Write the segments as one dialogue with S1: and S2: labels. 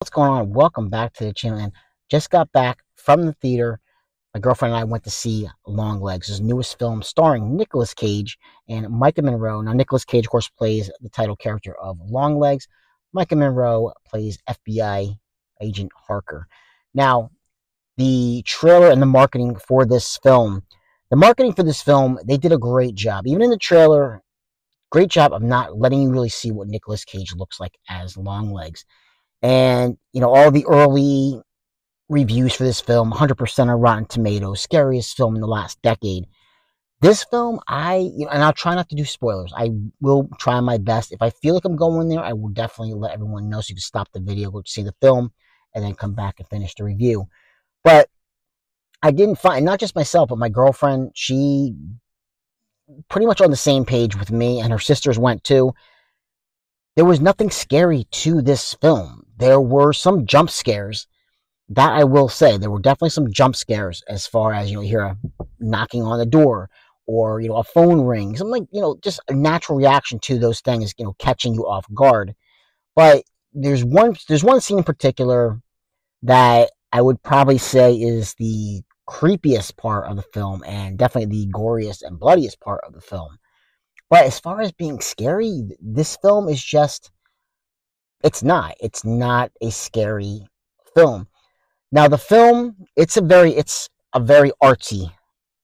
S1: What's going on? Welcome back to the channel. And just got back from the theater. My girlfriend and I went to see Longlegs, his newest film starring Nicolas Cage and Micah Monroe. Now, Nicolas Cage, of course, plays the title character of Longlegs. Micah Monroe plays FBI agent Harker. Now, the trailer and the marketing for this film, they did a great job. Even in the trailer, great job of not letting you really see what Nicolas Cage looks like as Longlegs. And, all the early reviews for this film, 100% on Rotten Tomatoes, scariest film in the last decade. This film, and I'll try not to do spoilers. I will try my best. If I feel like I'm going there, I will definitely let everyone know so you can stop the video, go see the film, and then come back and finish the review. But I didn't find, not just myself, but my girlfriend, she pretty much on the same page with me, and her sisters went too. There was nothing scary to this film. There were some jump scares. That I will say, there were definitely some jump scares as far as, you hear a knocking on the door or, a phone ring. Something like, just a natural reaction to those things, catching you off guard. But there's one scene in particular that I would probably say is the creepiest part of the film and definitely the goriest and bloodiest part of the film. But as far as being scary, this film is just, it's not a scary film. Now, the film, it's a very artsy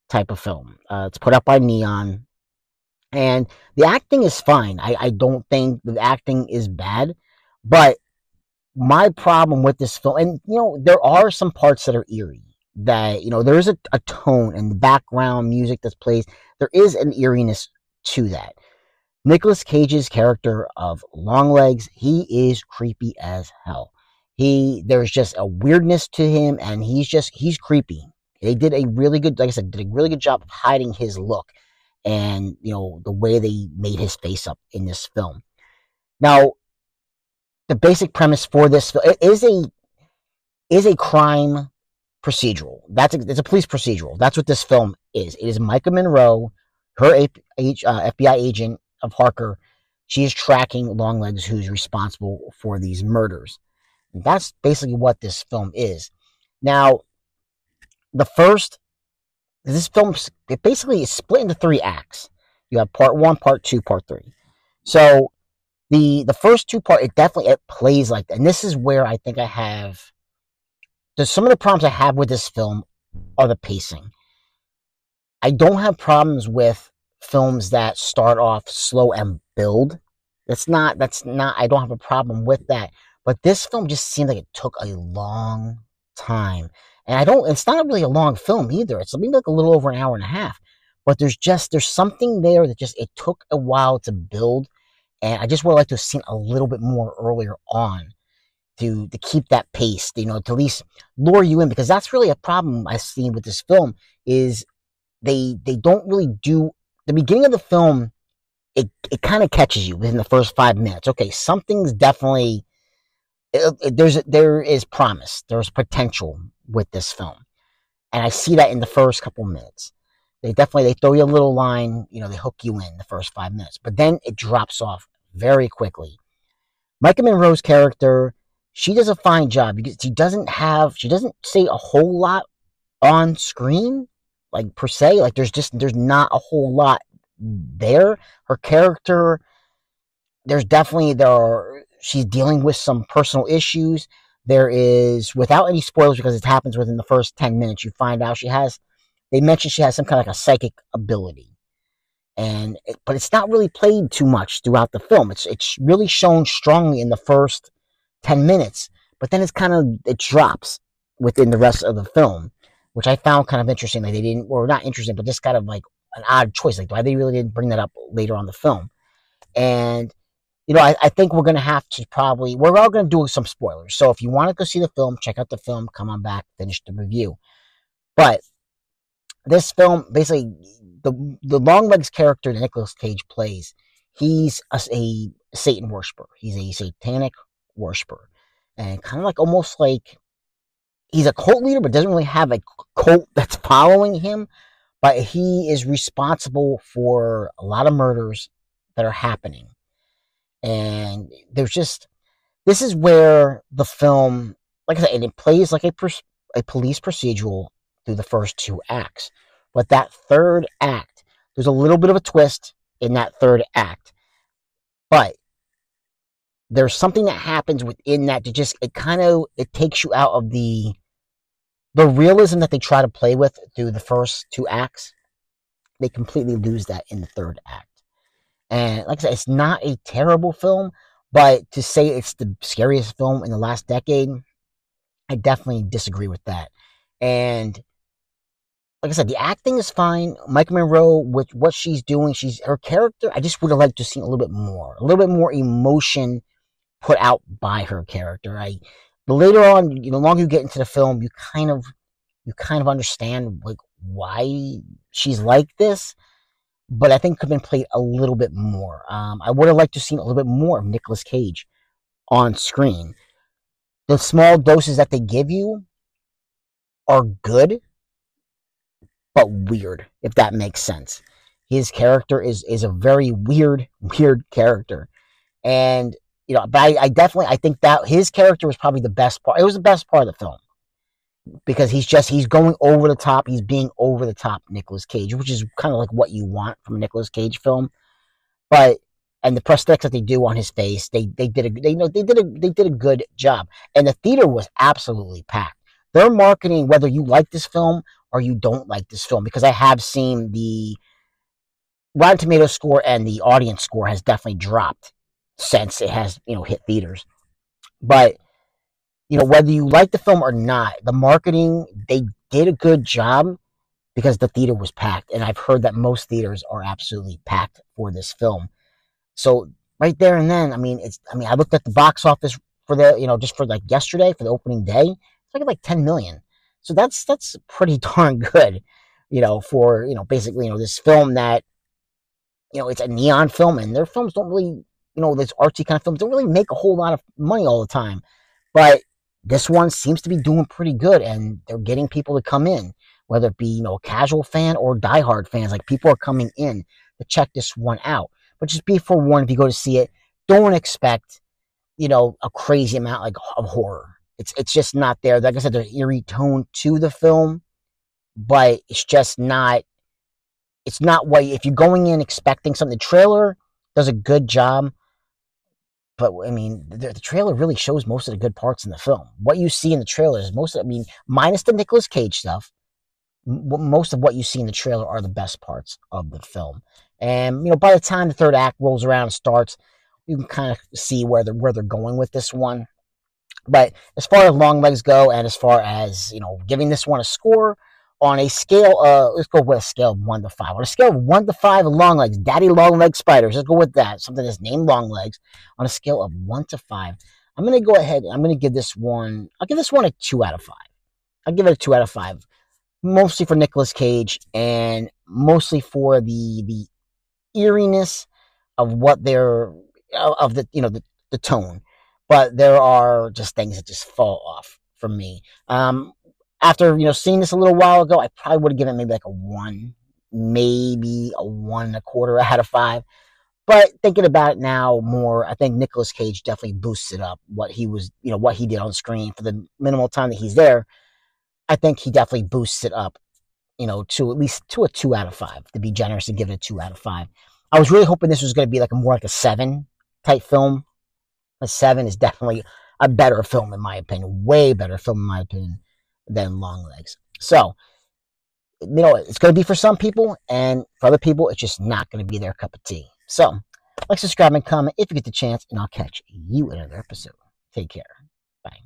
S1: type of film. It's put up by Neon, and the acting is fine. I don't think the acting is bad, but my problem with this film, and there are some parts that are eerie. That there is a tone and the background music that's plays. There is an eeriness to that. Nicolas Cage's character of Longlegs, he is creepy as hell. There's just a weirdness to him, and he's creepy. They did a really good, like I said, did a really good job of hiding his look and the way they made his face up in this film. Now, the basic premise for this film is a crime procedural. It's a police procedural. That's what this film is. It is Micah Monroe, her FBI agent of Harker. She is tracking Longlegs, who's responsible for these murders. And that's basically what this film is. Now, this film, it basically is split into 3 acts. You have part 1, part 2, part 3. So the first 2 part, it plays like that. And this is where I think some of the problems I have with this film are the pacing. I don't have problems with films that start off slow and build. I don't have a problem with that. But this film just seemed like it took a long time. And it's not really a long film either. It's maybe like a little over an hour and a half. But there's something there that it took a while to build. And I just would like to have seen a little bit more earlier on to keep that pace, to at least lure you in. Because that's really a problem I've seen with this film is they don't really do, the beginning of the film, it kind of catches you within the first 5 minutes. Okay, something's definitely, there is promise, there's potential with this film, and I see that in the first couple minutes. They throw you a little line, they hook you in the first 5 minutes, but then it drops off very quickly. Micah Monroe's character, she does a fine job because she doesn't say a whole lot on screen, like per se. Like there's not a whole lot there. Her character, she's dealing with some personal issues. There is, without any spoilers, because it happens within the first 10 minutes, you find out they mention she has some kind of like a psychic ability. But it's not really played too much throughout the film. It's really shown strongly in the first 10 minutes, but then it drops within the rest of the film, which I found kind of interesting. Like they didn't, or not interesting, but just kind of like an odd choice. Like why they really didn't bring that up later on in the film. And I think we're going to have to we're all going to do some spoilers. So if you want to go see the film, check out the film, come on back, finish the review. But this film, basically, the Longlegs character that Nicolas Cage plays, he's a Satan worshiper. He's a satanic worshiper. And kind of like, almost like, he's a cult leader, but doesn't really have a cult that's following him. But he is responsible for a lot of murders that are happening. And there's just, This is where the film, like I said, it plays like a police procedural through the first two acts. But that third act, there's a little bit of a twist in that third act. But there's something that happens within that to just it takes you out of the realism that they try to play with through the first two acts. They completely lose that in the third act. And like I said, it's not a terrible film, but to say it's the scariest film in the last decade, I definitely disagree with that. And like I said, the acting is fine. Micah Monroe, with what she's doing, her character, I just would have liked to see a little bit more emotion put out by her character. But later on, the longer you get into the film, you kind of understand like why she's like this. But I think it could have been played a little bit more. I would have liked to see a little bit more of Nicolas Cage on screen. The small doses that they give you are good, but weird, if that makes sense. His character is a very weird character. And but I think that his character was probably the best part. It was the best part of the film because he's going over the top. He's being over the top Nicolas Cage, which is kind of like what you want from a Nicolas Cage film. But and the prosthetics that they do on his face, they did a good job. And the theater was absolutely packed. Their marketing, whether you like this film or you don't like this film, because I have seen the Rotten Tomatoes score and the audience score has definitely dropped since it has hit theaters. But whether you like the film or not, the marketing, they did a good job because the theater was packed, and I've heard that most theaters are absolutely packed for this film. So right there and then, I looked at the box office for just for like yesterday for the opening day. It's like 10 million. So that's pretty darn good, for basically this film that it's a neon film, and their films don't really, this artsy kind of films don't really make a whole lot of money all the time. But this one seems to be doing pretty good, and they're getting people to come in, whether it be, a casual fan or diehard fans. Like, people are coming in to check this one out. But just be forewarned, if you go to see it, don't expect, a crazy amount of horror. It's just not there. Like I said, there's eerie tone to the film, but it's just not. It's not what, if you're going in expecting something. The trailer does a good job, but the trailer really shows most of the good parts in the film. What you see in the trailer is minus the Nicolas Cage stuff. Most of what you see in the trailer are the best parts of the film. And by the time the third act rolls around and starts, you can kind of see where they're going with this one. But as far as Longlegs go, and as far as giving this one a score on a scale, let's go with a scale of 1 to 5. On a scale of 1 to 5, Longlegs, Daddy Longlegs spiders. Let's go with that. Something that's named Longlegs. On a scale of 1 to 5, I'm gonna go ahead. I'm gonna give this one. I'll give this one a 2 out of 5. I'll give it a 2 out of 5. Mostly for Nicolas Cage, and mostly for the eeriness of what they're of the tone. But there are just things that just fall off for me. After seeing this a little while ago, I probably would have given it maybe like a 1, maybe a 1.25 out of 5. But thinking about it now more, I think Nicolas Cage definitely boosts it up. What he did on screen for the minimal time that he's there, I think he definitely boosts it up, to at least to a 2 out of 5. To be generous and give it a 2 out of 5. I was really hoping this was going to be more like a 7 type film. A 7 is definitely a better film in my opinion, way better film in my opinion than Longlegs. So, it's going to be for some people, and for other people, it's just not going to be their cup of tea. So, like, subscribe, and comment if you get the chance, and I'll catch you in another episode. Take care. Bye.